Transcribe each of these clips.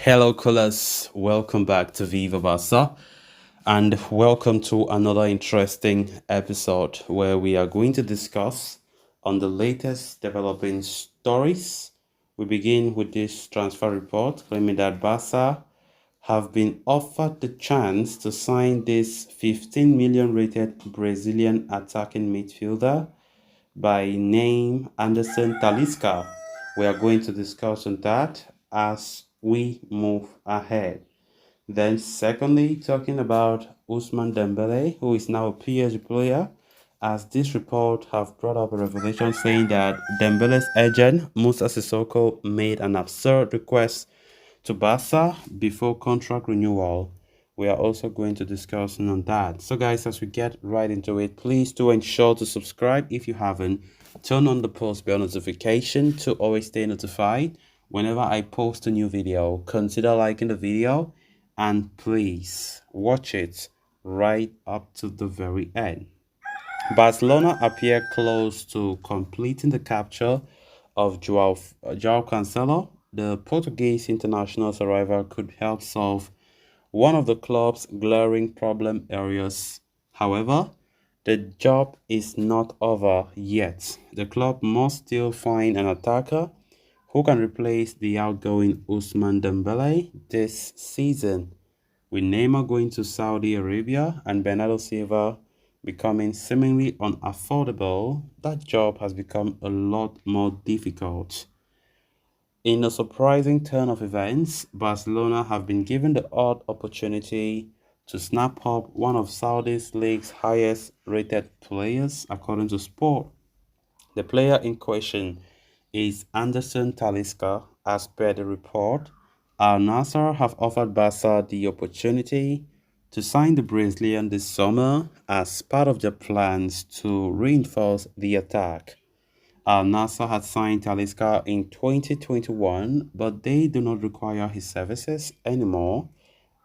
Hello, callers. Welcome back to Viva Barca, and welcome to another interesting episode where we are going to discuss on the latest developing stories. We begin with this transfer report claiming that Barca have been offered the chance to sign this 15 million rated Brazilian attacking midfielder by name Anderson Talisca. We are going to discuss on that as we move ahead. Then, secondly, talking about Usman Dembele, who is now a PSG player, as this report have brought up a revelation saying that Dembele's agent, Musa Sissoko, made an absurd request to Barca before contract renewal. We are also going to discuss on that. So guys, as we get right into it, please do ensure to subscribe if you haven't. Turn on the post bell notification to always stay notified whenever I post a new video. Consider liking the video and please watch it right up to the very end. Barcelona appear close to completing the capture of João Cancelo. The Portuguese international's arrival could help solve one of the club's glaring problem areas. However, the job is not over yet. The club must still find an attacker who can replace the outgoing Usman Dembele this season. With Neymar going to Saudi Arabia and Bernardo Silva becoming seemingly unaffordable, that job has become a lot more difficult. In a surprising turn of events, Barcelona have been given the odd opportunity to snap up one of Saudi's league's highest rated players, according to Sport. The player in question is Anderson Talisca. As per the report, Al Nassr have offered Barca the opportunity to sign the Brazilian this summer as part of their plans to reinforce the attack. Al Nassr had signed Talisca in 2021, but they do not require his services anymore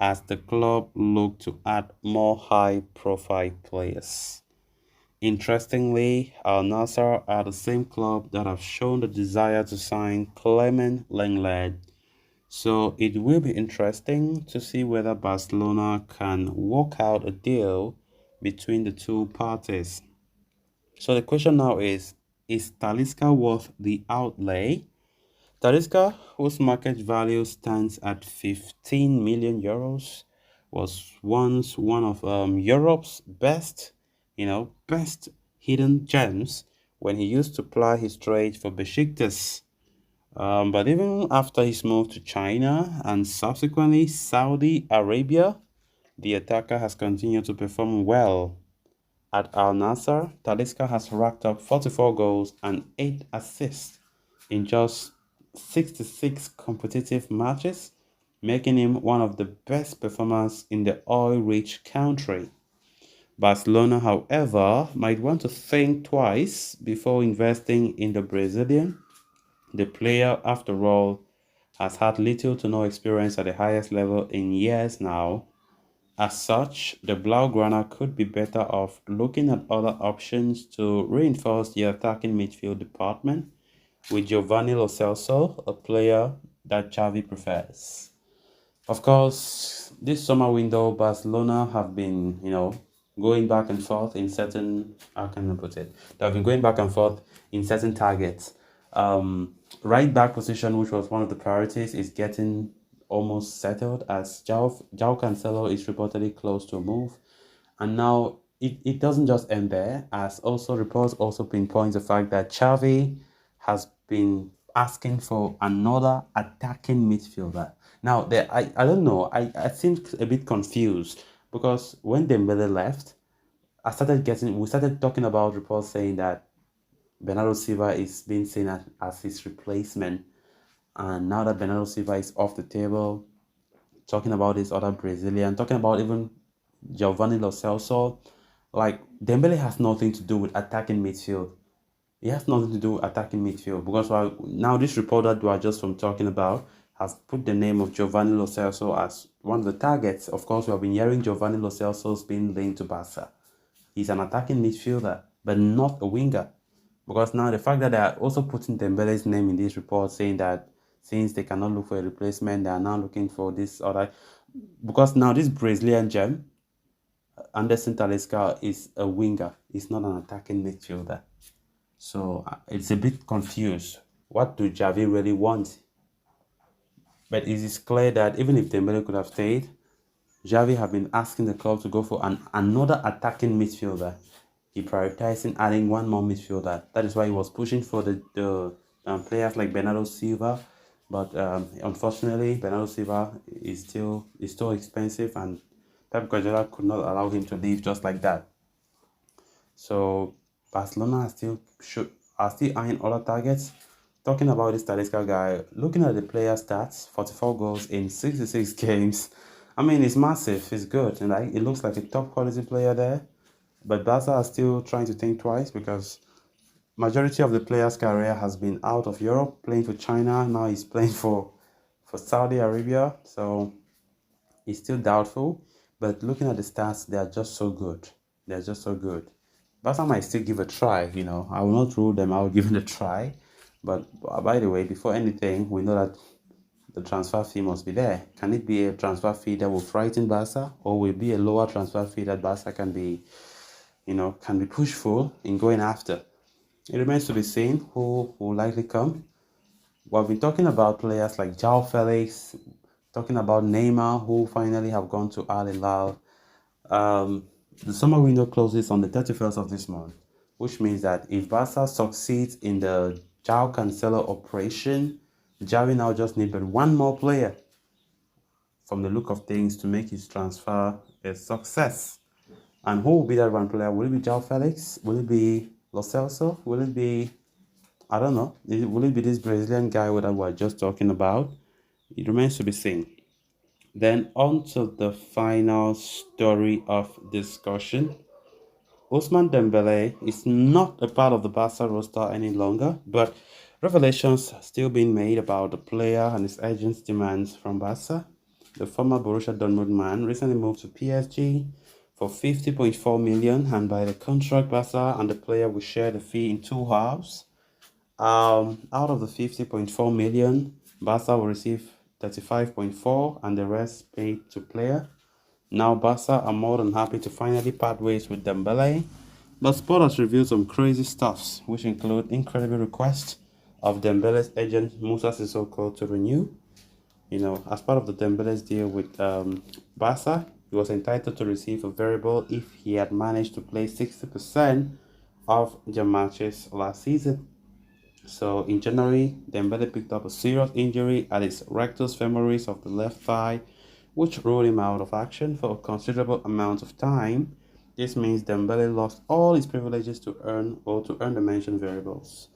as the club look to add more high-profile players. Interestingly, Al Nassr are the same club that have shown the desire to sign Clement Lenglet, so it will be interesting to see whether Barcelona can work out a deal between the two parties. So the question now is Talisca worth the outlay? Talisca, whose market value stands at 15 million euros, was once one of Europe's best hidden gems when he used to ply his trade for Besiktas. But even after his move to China and subsequently Saudi Arabia, the attacker has continued to perform well. At Al Nassr, Talisca has racked up 44 goals and 8 assists in just 66 competitive matches, making him one of the best performers in the oil-rich country. Barcelona, however, might want to think twice before investing in the Brazilian. The player, after all, has had little to no experience at the highest level in years now. As such, the Blaugrana could be better off looking at other options to reinforce the attacking midfield department with Giovanni Lo Celso, a player that Xavi prefers. Of course, this summer window, Barcelona have been, going back and forth in certain, how can I put it? They have been going back and forth in certain targets. Right back position, which was one of the priorities, is getting almost settled as João Cancelo is reportedly close to a move. And now it doesn't just end there, as also reports also pinpoint the fact that Xavi has been asking for another attacking midfielder. Now, I don't know, I seem a bit confused because when Dembele left, we started talking about reports saying that Bernardo Silva is being seen as his replacement. And now that Bernardo Silva is off the table, talking about this other Brazilian, talking about even Giovanni Lo Celso, like Dembele has nothing to do with attacking midfield. He has nothing to do with attacking midfield because now this report that we are just from talking about has put the name of Giovanni Lo Celso as one of the targets. Of course, we have been hearing Giovanni Lo Celso's being linked to Barca. He's an attacking midfielder, but not a winger. Because now the fact that they are also putting Dembele's name in this report saying that since they cannot look for a replacement, they are now looking for this other, because now this Brazilian gem, Anderson Talisca, is a winger. He's not an attacking midfielder. So it's a bit confused. What do Javi really want? But it is clear that even if Dembele could have stayed, Javi have been asking the club to go for another attacking midfielder. He prioritizing adding one more midfielder. That is why he was pushing for the players like Bernardo Silva. But unfortunately, Bernardo Silva is still expensive, and Pep Guardiola could not allow him to leave just like that. So Barcelona are still eyeing other targets. Talking about this Talisca guy, looking at the player stats, 44 goals in 66 games. I mean, it's massive, it's good, and it looks like a top quality player there. But Barca are still trying to think twice, because majority of the player's career has been out of Europe, playing for China. Now he's playing for Saudi Arabia, so it's still doubtful. But looking at the stats, they are just so good. They're just so good. Barca might still give a try, I will not rule them out giving a try. But by the way, before anything, we know that the transfer fee must be there. Can it be a transfer fee that will frighten Barca, or will it be a lower transfer fee that Barca can be pushful in going after? It remains to be seen who will likely come. We've been talking about players like João Felix, talking about Neymar, who finally have gone to Al Hilal. The summer window closes on the 31st of this month, which means that if Barca succeeds in the João Cancelo operation, Javi now just need but one more player from the look of things to make his transfer a success. And who will be that one player? Will it be João Felix? Will it be Lo Celso? Will it be, I don't know, will it be this Brazilian guy that we're just talking about? It remains to be seen. Then on to the final story of discussion. Ousmane Dembele is not a part of the Barca roster any longer, but revelations are still being made about the player and his agent's demands from Barca. The former Borussia Dortmund man recently moved to PSG for 50.4 million, and by the contract, Barca and the player will share the fee in two halves. Out of the 50.4 million, Barca will receive 35.4 and the rest paid to player. Now Barca are more than happy to finally part ways with Dembele, but Sport has revealed some crazy stuffs, which include incredible requests of Dembele's agent Musa Sissoko to renew. As part of the Dembele's deal with Barca, he was entitled to receive a variable if he had managed to play 60% of the matches last season. So in January, Dembele picked up a serious injury at his rectus femoris of the left thigh, which ruled him out of action for a considerable amount of time. This means Dembele lost all his privileges to earn the mentioned variables.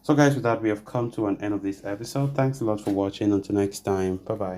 So guys, with that, we have come to an end of this episode. Thanks a lot for watching. Until next time, bye bye.